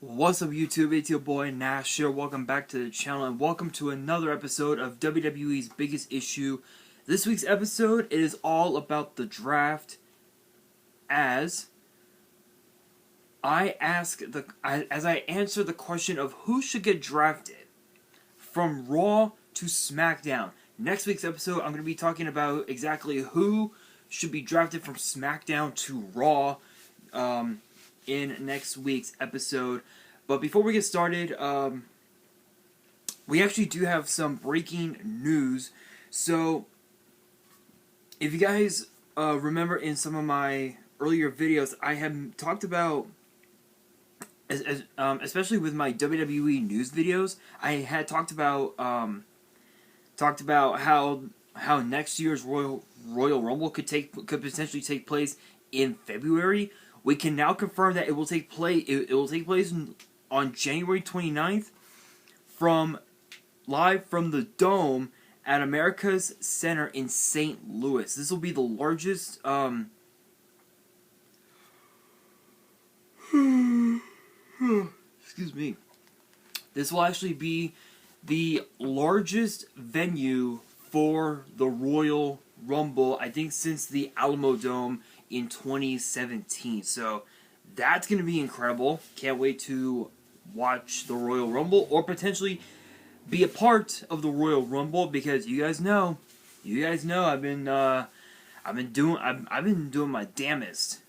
What's up YouTube, it's your boy Nash here. Welcome back to the channel and welcome to another episode of WWE's Biggest Issue. This week's episode is all about the draft as I answer the question of who should get drafted from Raw to SmackDown. Next week's episode I'm going to be talking about exactly who should be drafted from SmackDown to Raw in next week's episode. But before we get started, we actually do have some breaking news. So, if you guys remember in some of my earlier videos, I have talked about, especially with my WWE news videos, I had talked about how next year's Royal Rumble could potentially take place in February. We can now confirm that it will take place. It will take place on January 29th, live from the Dome at America's Center in St. Louis. This will be the largest. Excuse me. This will actually be the largest venue for the Royal Rumble, I think, since the Alamo Dome in 2017. So that's going to be incredible. Can't wait to watch the Royal Rumble or potentially be a part of the Royal Rumble, because you guys know I've been doing my damnedest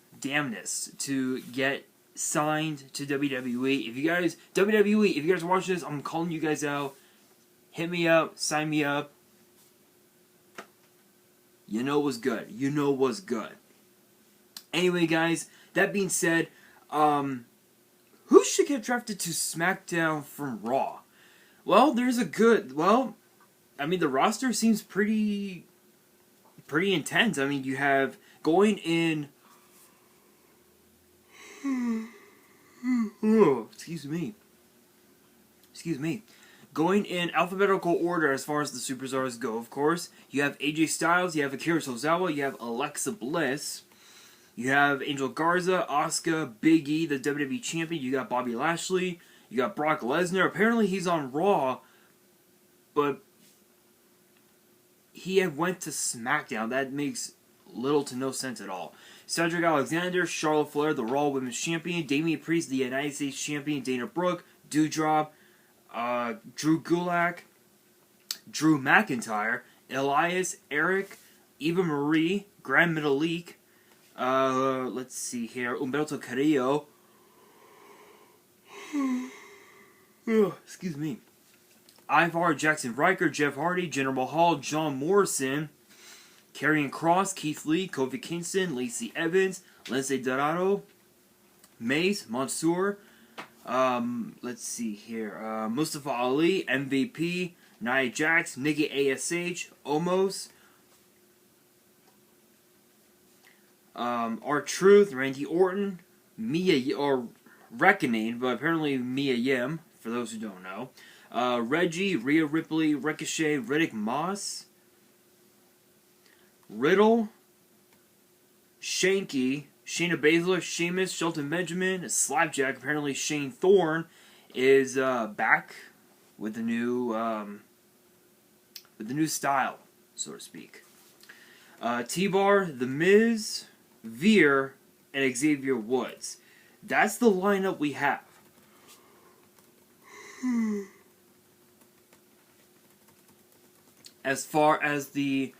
to get signed to WWE. If you guys are watching this, I'm calling you guys out. Hit me up, sign me up. You know what's good. You know what's good. Anyway, guys, that being said, who should get drafted to SmackDown from Raw? Well, the roster seems pretty intense. I mean, you have going in. Excuse me. Going in alphabetical order as far as the superstars go, of course. You have AJ Styles, you have Akira Tozawa, you have Alexa Bliss, you have Angel Garza, Asuka, Big E, the WWE Champion, you got Bobby Lashley, you got Brock Lesnar. Apparently he's on Raw, but he went to SmackDown. That makes little to no sense at all. Cedric Alexander, Charlotte Flair, the Raw Women's Champion, Damian Priest, the United States Champion, Dana Brooke, Doudrop, Drew Gulak, Drew McIntyre, Elias, Eric, Eva Marie, Grand Metalik, let's see here, Humberto Carrillo, excuse me, Ivar, Jackson Riker, Jeff Hardy, Jinder Mahal, John Morrison, Karrion Kross, Keith Lee, Kofi Kingston, Lacey Evans, Lindsay Dorado, Mace, Mansoor, let's see here, Mustafa Ali, MVP, Nia Jax, Nikki ASH, Omos, R-Truth, Randy Orton, or Reckoning, but apparently Mia Yim, for those who don't know, Reggie, Rhea Ripley, Ricochet, Riddick Moss, Riddle, Shanky, Shayna Baszler, Sheamus, Shelton Benjamin, Slapjack. Apparently Shane Thorne is back with the new style, so to speak. T-Bar, The Miz, Veer, and Xavier Woods. That's the lineup we have. As far as the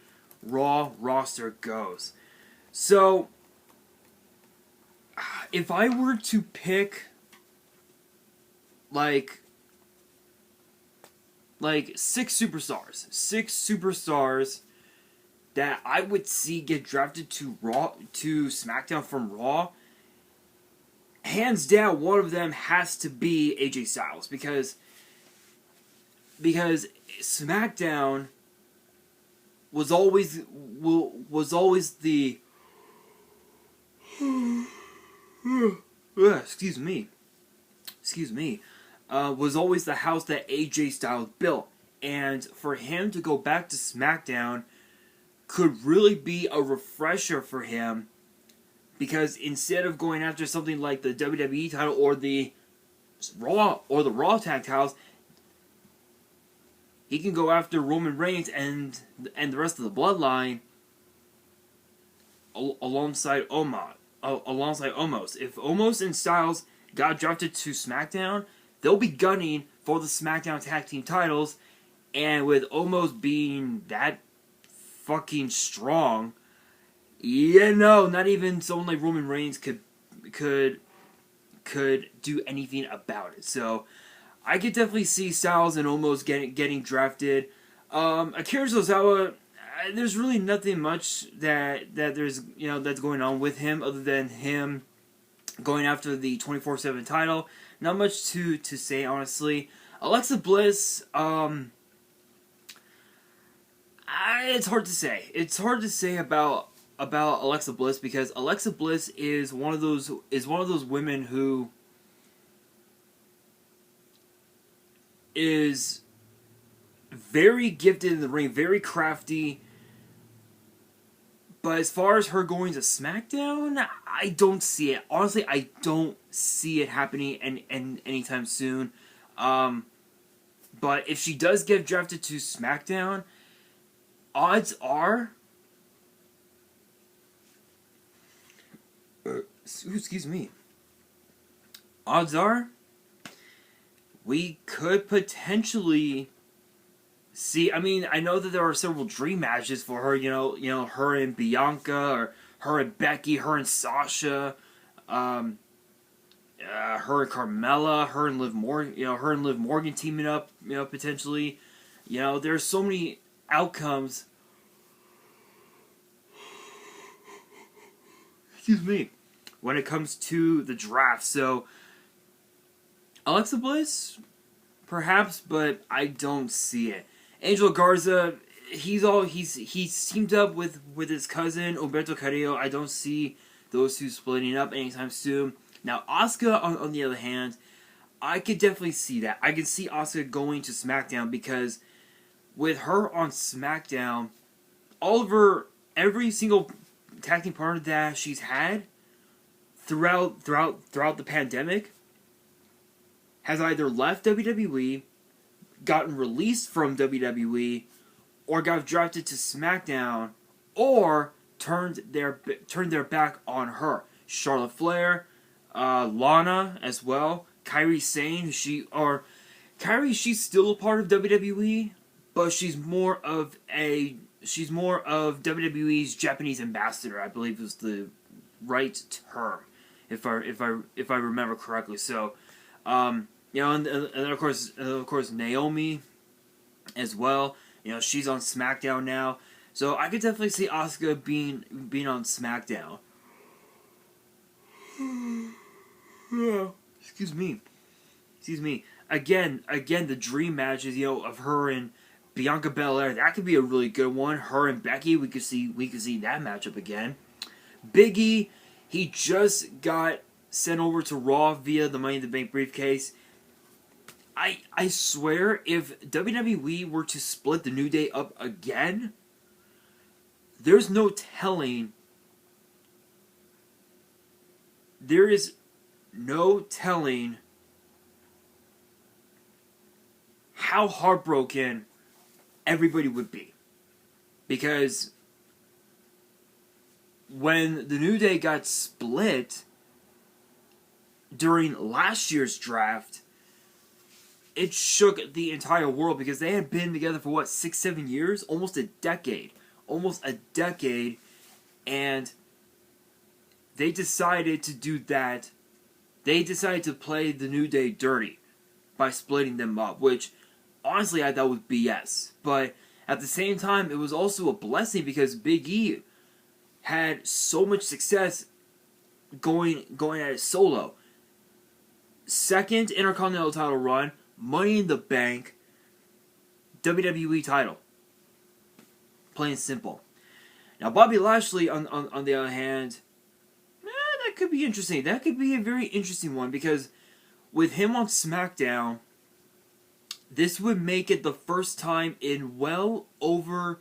Raw roster goes. So, if I were to pick like 6 superstars that I would see get drafted to SmackDown from Raw, hands down one of them has to be AJ Styles, because SmackDown was always the excuse me, was always the house that AJ Styles built, and for him to go back to SmackDown could really be a refresher for him, because instead of going after something like the WWE title or the Raw or the Raw tag titles, he can go after Roman Reigns and the rest of the bloodline alongside Omos. If Omos and Styles got drafted to SmackDown, they'll be gunning for the SmackDown tag team titles, and with Omos being that fucking strong, not even someone like Roman Reigns could do anything about it. So I could definitely see Styles and Omos getting drafted. Akira Tozawa, there's really nothing much that there's that's going on with him other than him going after the 24/7 title. Not much to say, honestly. Alexa Bliss, it's hard to say. It's hard to say about Alexa Bliss because Alexa Bliss is one of those women who is very gifted in the ring, very crafty. But as far as her going to SmackDown, I don't see it. Honestly, I don't see it happening anytime soon. But if she does get drafted to SmackDown, odds are... excuse me. Odds are we could potentially see... I mean, I know that there are several dream matches for her. Her and Bianca, or her and Becky, her and Sasha, her and Carmella, her and Liv Morgan teaming up. Potentially. There's so many outcomes. Excuse me. When it comes to the draft, so Alexa Bliss, perhaps, but I don't see it. Angel Garza, he's teamed up with his cousin Humberto Carrillo. I don't see those two splitting up anytime soon. Now Asuka, on the other hand, I could definitely see that. I could see Asuka going to SmackDown because with her on SmackDown, every single tag team partner that she's had throughout the pandemic has either left WWE, gotten released from WWE, or got drafted to SmackDown, or turned their back on her. Charlotte Flair, Lana as well, Kairi Sane, she's still a part of WWE, but she's more of WWE's Japanese ambassador, I believe was the right term, if I remember correctly. So, and of course Naomi as well. She's on SmackDown now, so I could definitely see Asuka being on SmackDown. Excuse me. Again, the dream matches, of her and Bianca Belair, that could be a really good one. Her and Becky, we could see that matchup again. Big E, he just got sent over to Raw via the Money in the Bank briefcase. I swear, if WWE were to split the New Day up again, there's no telling. There is no telling how heartbroken everybody would be. Because when the New Day got split during last year's draft, it shook the entire world because they had been together for 6-7 years? Almost a decade, and they decided to do that. They decided to play the New Day dirty by splitting them up, which honestly I thought was BS. But at the same time, it was also a blessing because Big E had so much success going at it solo. Second Intercontinental title run, Money in the Bank, WWE title. Plain and simple. Now Bobby Lashley, on the other hand, that could be interesting. That could be a very interesting one because with him on SmackDown, this would make it the first time in well over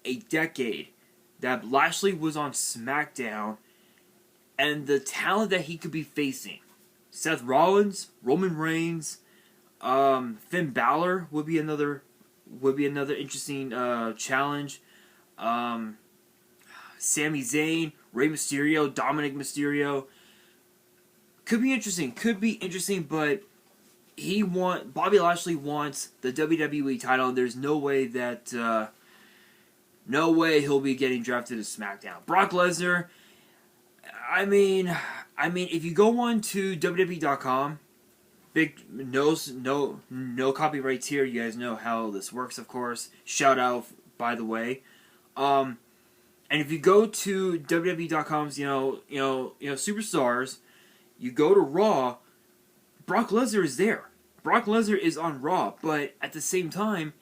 a decade that Lashley was on SmackDown, and the talent that he could be facing. Seth Rollins, Roman Reigns, Finn Balor would be another interesting challenge. Sami Zayn, Rey Mysterio, Dominic Mysterio. Could be interesting, but Bobby Lashley wants the WWE title, and there's no way he'll be getting drafted to SmackDown. Brock Lesnar, I mean, if you go on to WWE.com, big no copyrights here. You guys know how this works, of course. Shout out, by the way. And if you go to WWE.com's, superstars, you go to Raw, Brock Lesnar is there. Brock Lesnar is on Raw, but at the same time,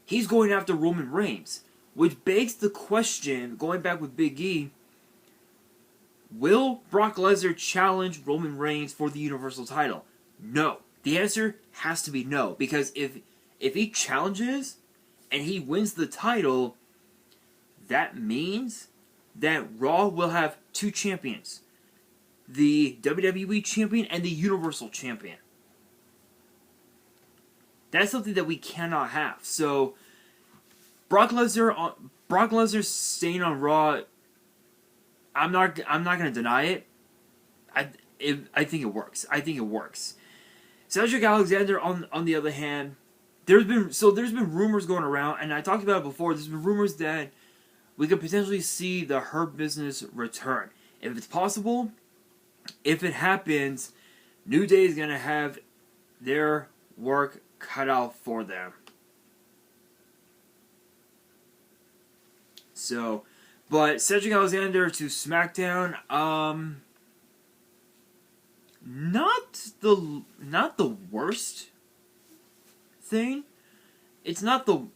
he's going after Roman Reigns, which begs the question, going back with Big E, will Brock Lesnar challenge Roman Reigns for the Universal title? No. The answer has to be no, because if he challenges and he wins the title, that means that Raw will have two champions. The WWE Champion and the Universal Champion. That's something that we cannot have. So, Brock Lesnar staying on Raw, I'm not going to deny it. I think it works. Cedric Alexander, on the other hand, there's been rumors going around, and I talked about it before. There's been rumors that we could potentially see the Hurt Business return. If it's possible, if it happens, New Day is going to have their work cut out for them. So, but Cedric Alexander to SmackDown, not the worst thing. It's not the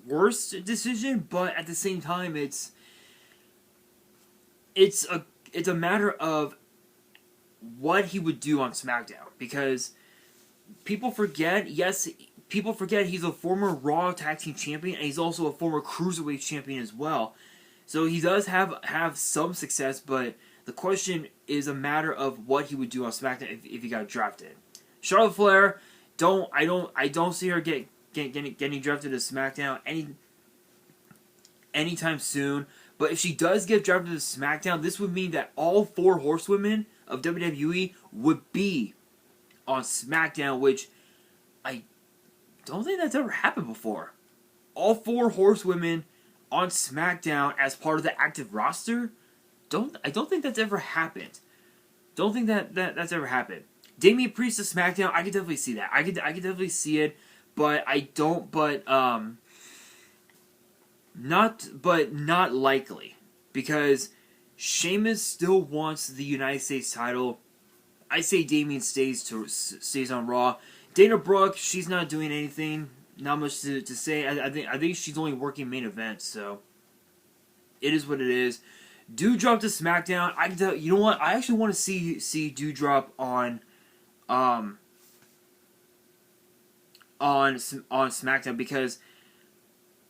worst decision, but at the same time, it's a matter of what he would do on SmackDown, because people forget he's a former Raw Tag Team Champion, and he's also a former Cruiserweight Champion as well. So he does have some success, but the question is a matter of what he would do on SmackDown if he got drafted. Charlotte Flair, I don't see her getting drafted to SmackDown anytime soon. But if she does get drafted to SmackDown, this would mean that all 4 horsewomen of WWE would be on SmackDown, which I don't think that's ever happened before. All 4 horsewomen on SmackDown as part of the active roster. I don't think that's ever happened. Don't think that's ever happened. Damian Priest to SmackDown, I could definitely see that. I could definitely see it, but not likely, because Sheamus still wants the United States title. I say Damian stays on Raw. Dana Brooke, she's not doing anything. Not much to say. I think she's only working main event, so it is what it is. Doudrop to SmackDown. I can tell you know what, I actually want to see Doudrop on SmackDown, because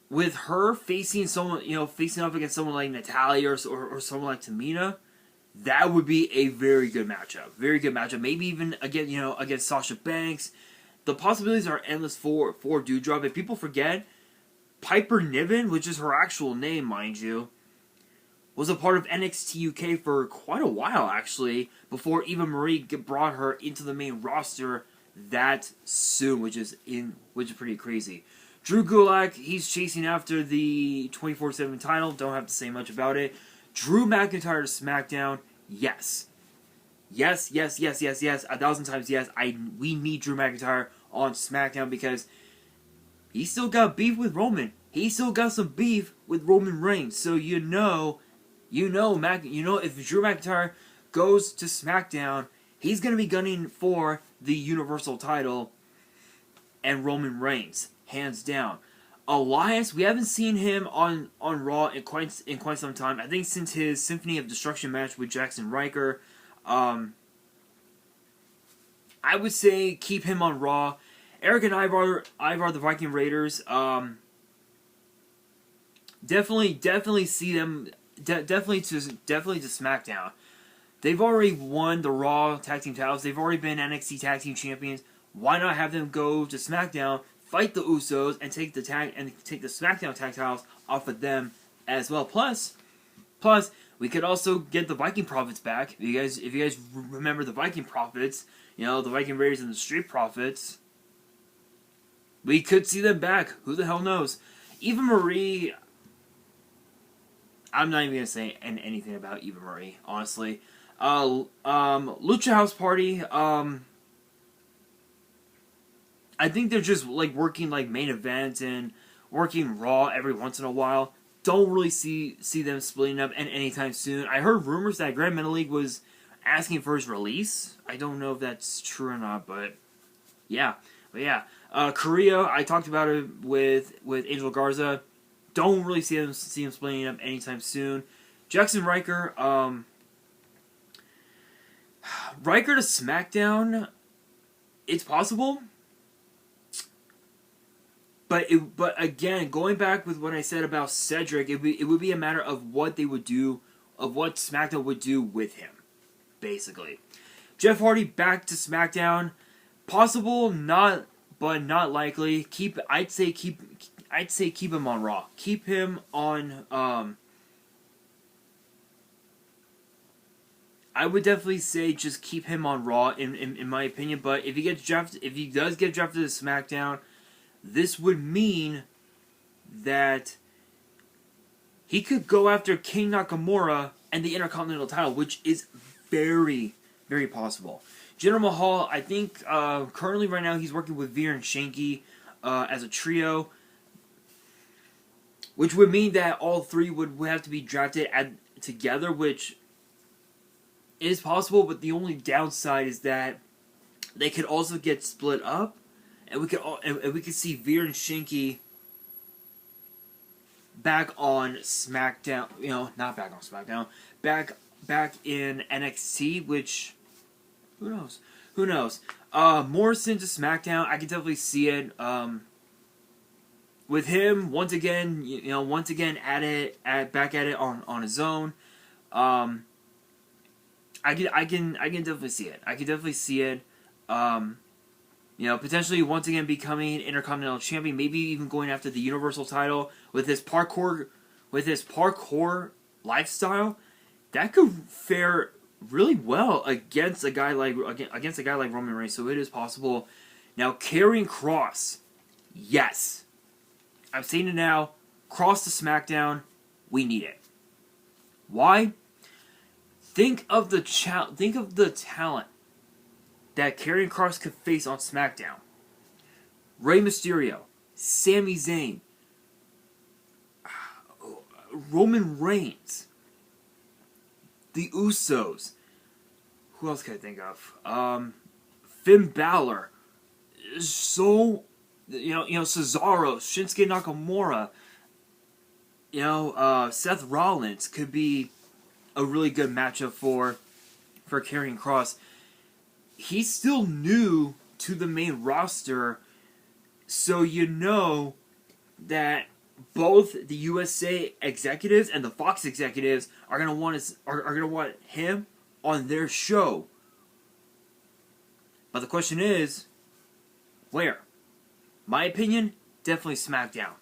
with her facing up against someone like Natalya or someone like Tamina, that would be a very good matchup. Maybe even against Sasha Banks. The possibilities are endless for Doudrop. If people forget, Piper Niven, which is her actual name, mind you, was a part of NXT UK for quite a while, actually, before Eva Marie brought her into the main roster that soon, which is pretty crazy. Drew Gulak, he's chasing after the 24/7 title. Don't have to say much about it. Drew McIntyre to SmackDown, yes. Yes, 1,000 times yes. We need Drew McIntyre on SmackDown, because he still got beef with Roman. He still got some beef with Roman Reigns. So if Drew McIntyre goes to SmackDown, he's gonna be gunning for the Universal title and Roman Reigns, hands down. Elias, we haven't seen him on Raw in quite some time. I think since his Symphony of Destruction match with Jackson Riker. I would say keep him on Raw. Eric and Ivar the Viking Raiders. Definitely see them. Definitely to SmackDown. They've already won the Raw Tag Team titles. They've already been NXT Tag Team Champions. Why not have them go to SmackDown, fight the Usos, and take the SmackDown tag titles off of them as well? Plus, we could also get the Viking Profits back. If you guys remember the Viking Profits, the Viking Raiders and the Street Profits, we could see them back. Who the hell knows? Eva Marie, I'm not even going to say anything about Eva Marie, honestly. Lucha House Party, I think they're just working main events and working Raw every once in a while. Don't really see them splitting up anytime soon. I heard rumors that Grand Metalik was asking for his release. I don't know if that's true or not, but yeah. Korea, I talked about it with Angel Garza. Don't really see him splitting up anytime soon. Jackson Riker, Riker to SmackDown, it's possible. But again, going back with what I said about Cedric, it would be a matter of what they would do, of what SmackDown would do with him, basically. Jeff Hardy back to SmackDown, possible, but not likely. I'd say keep him on Raw. Keep him on. I would definitely say just keep him on Raw, in my opinion. But if he does get drafted to SmackDown, this would mean that he could go after King Nakamura and the Intercontinental title, which is very, very possible. Jinder Mahal, I think currently right now he's working with Veer and Shanky as a trio, which would mean that all three would have to be drafted together, which is possible, but the only downside is that they could also get split up. And we could see Veer and Shanky back on SmackDown. Not back on SmackDown. Back in NXT, which who knows? Morrison to SmackDown, I can definitely see it. With him once again back at it on his own. I can definitely see it. I can definitely see it. Potentially once again becoming Intercontinental Champion, maybe even going after the Universal title with his parkour lifestyle. That could fare really well against a guy like Roman Reigns. So it is possible. Now, Karrion Kross, yes, I'm saying it now. Kross to SmackDown, we need it. Why? Think of the talent that Karrion Kross could face on SmackDown. Rey Mysterio, Sami Zayn, Roman Reigns, the Usos. Who else can I think of? Finn Balor. So, Cesaro, Shinsuke Nakamura, Seth Rollins could be a really good matchup for Karrion Kross. He's still new to the main roster, so that both the USA executives and the Fox executives are gonna want him on their show. But the question is, where? My opinion, definitely SmackDown.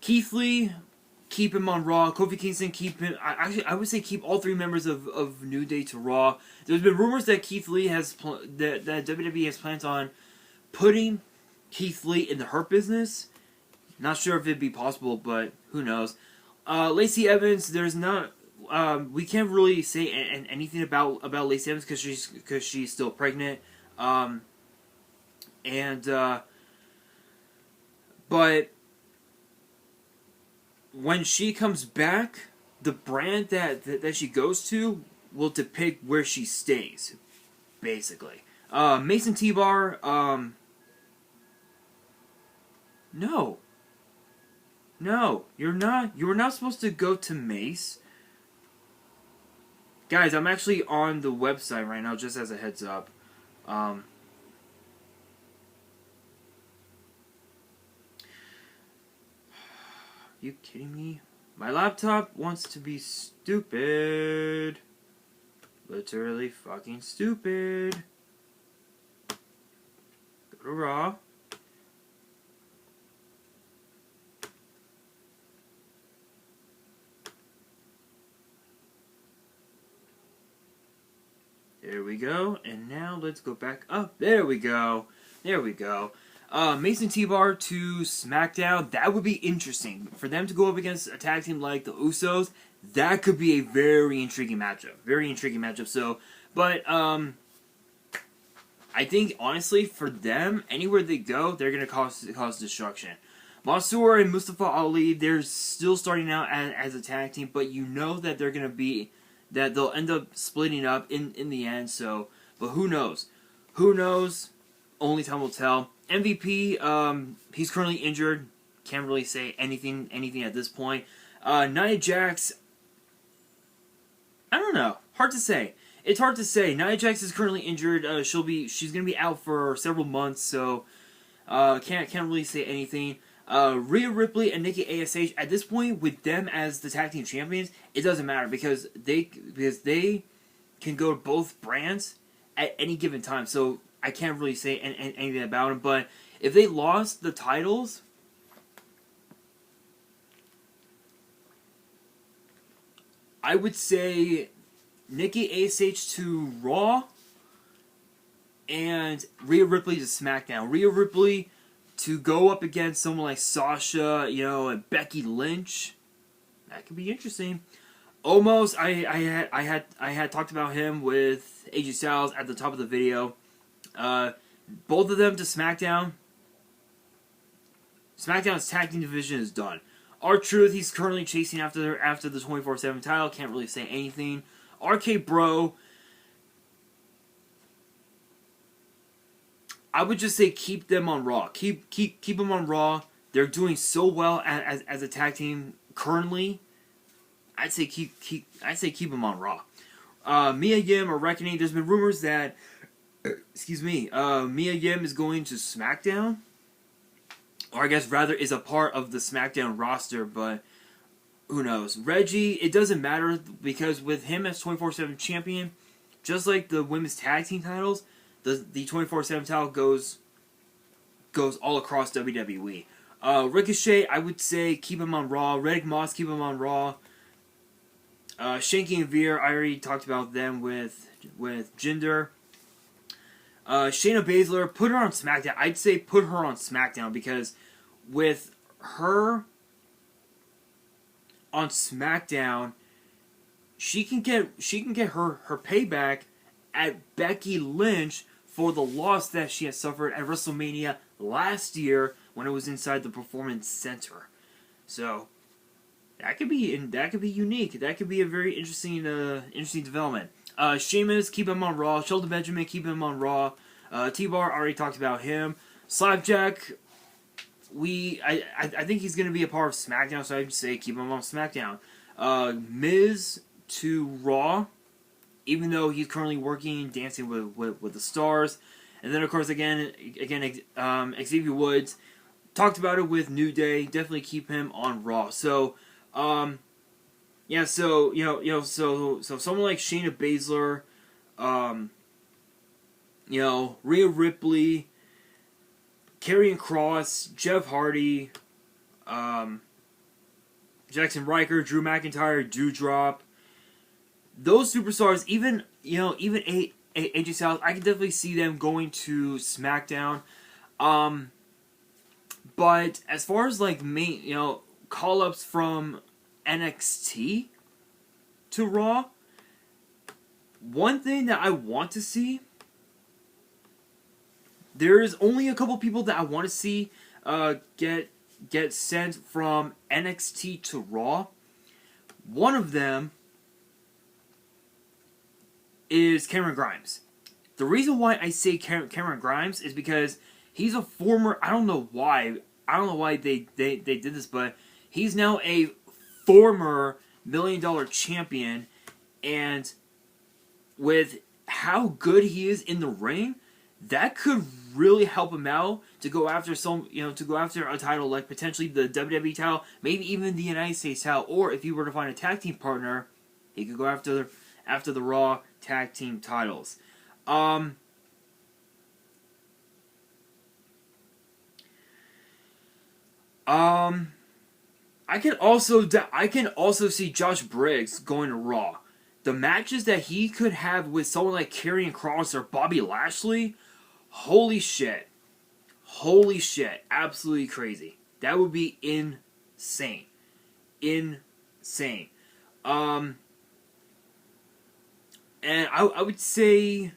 Keith Lee, keep him on Raw. Kofi Kingston, keep him. I would say keep all three members of New Day to Raw. There's been rumors that Keith Lee that WWE has plans on putting Keith Lee in the Hurt Business. Not sure if it'd be possible, but who knows. Lacey Evans, there's not. We can't really say anything about Lacey Evans because she's still pregnant. But when she comes back, the brand that she goes to will depict where she stays, basically. Mason T-Bar, no, you're not. You were not supposed to go to Mace. Guys, I'm actually on the website right now, just as a heads up. You kidding me? My laptop wants to be stupid. Literally fucking stupid. Go to Raw. There we go. And now let's go back up. There we go. There we go. Mason T-Bar to SmackDown. That would be interesting. For them to go up against a tag team like the Usos, that could be a very intriguing matchup. Very intriguing matchup. So, but, I think, honestly, for them, anywhere they go, they're going to cause destruction. Mansoor and Mustafa Ali, they're still starting out as a tag team, but you know that they're going to be, that they'll end up splitting up in the end, so, but who knows? Who knows? Only time will tell. MVP, he's currently injured. Can't really say anything at this point. Nia Jax, I don't know. Hard to say. It's hard to say. Nia Jax is currently injured. She's gonna be out for several months, so can't really say anything. Rhea Ripley and Nikki ASH, at this point, with them as the tag team champions, it doesn't matter because they can go to both brands at any given time. So I can't really say anything about them. But if they lost the titles, I would say Nikki ASH to Raw and Rhea Ripley to SmackDown. Rhea Ripley to go up against someone like Sasha, and Becky Lynch. That could be interesting. Almost, I had talked about him with AJ Styles at the top of the video. Both of them to SmackDown. SmackDown's tag team division is done. R-Truth, he's currently chasing after the 24/7 title. Can't really say anything. RK Bro, I would just say keep them on Raw. Keep them on Raw. They're doing so well as a tag team currently. I'd say keep them on Raw. Mia Yim or Reckoning. There's been rumors that Mia Yim is going to SmackDown, or I guess rather is a part of the SmackDown roster, but who knows? Reggie, it doesn't matter because with him as 24/7 champion, just like the women's tag team titles, the 24/7 title goes all across WWE. Ricochet, I would say keep him on Raw. Riddick Moss, keep him on Raw. Shanky and Veer, I already talked about them with Jinder. Shayna Baszler, put her on SmackDown. I'd say put her on SmackDown because with her on SmackDown, she can get her payback at Becky Lynch for the loss that she has suffered at WrestleMania last year when it was inside the Performance Center. So that could be unique. That could be a very interesting development. Sheamus, keep him on Raw. Shelton Benjamin, keep him on Raw. T-Bar, already talked about him. Slapjack, I think he's going to be a part of SmackDown, so I'd say keep him on SmackDown. Miz to Raw, even though he's currently working, dancing with the stars. And then, of course, again, Xavier Woods, talked about it with New Day, definitely keep him on Raw. So, yeah, so someone like Shayna Baszler, Rhea Ripley, Karrion Kross, Jeff Hardy, Jackson Riker, Drew McIntyre, Doudrop, those superstars, even AJ Styles, I can definitely see them going to SmackDown. But as far as like main, call-ups from NXT to Raw, one thing that I want to see, there's only a couple people that I want to see get sent from NXT to Raw. One of them is Cameron Grimes. The reason why I say Cameron Grimes is because he's a former, I don't know why they did this, but he's now a former $1 Million champion, and with how good he is in the ring, that could really help him out to go after a title like potentially the WWE title, maybe even the United States title, or if he were to find a tag team partner, he could go after after the Raw Tag Team titles. I can also see Josh Briggs going to Raw. The matches that he could have with someone like Karrion Kross or Bobby Lashley, holy shit. Holy shit. Absolutely crazy. That would be insane. Insane. And I would say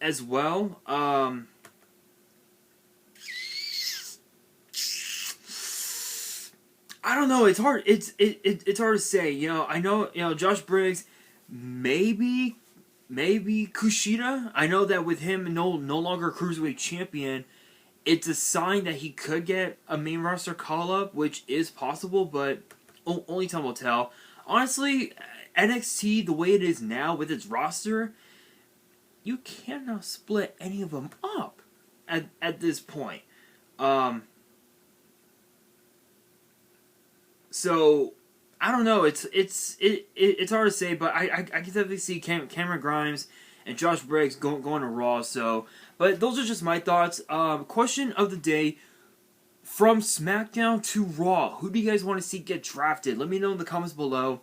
as well, I don't know. It's hard. It's hard to say. I know. Josh Briggs, maybe Kushida. I know that with him no longer cruiserweight champion, it's a sign that he could get a main roster call up, which is possible, but only time will tell. Honestly, NXT the way it is now with its roster, you cannot split any of them up at this point. So I don't know. It's hard to say, but I can definitely see Cameron Grimes and Josh Briggs going to Raw. So, but those are just my thoughts. Question of the day: from SmackDown to Raw, who do you guys want to see get drafted? Let me know in the comments below.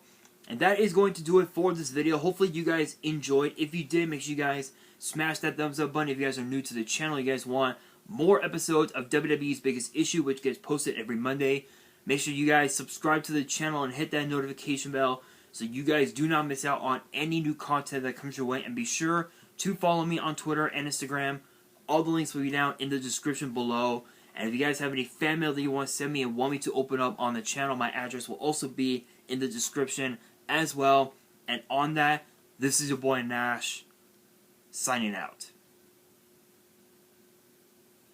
And that is going to do it for this video. Hopefully you guys enjoyed. If you did, make sure you guys smash that thumbs up button. If you guys are new to the channel, you guys want more episodes of WWE's Biggest Issue, which gets posted every Monday. Make sure you guys subscribe to the channel and hit that notification bell so you guys do not miss out on any new content that comes your way. And be sure to follow me on Twitter and Instagram. All the links will be down in the description below. And if you guys have any fan mail that you want to send me and want me to open up on the channel, my address will also be in the description as well. And on that, this is your boy Nash, signing out.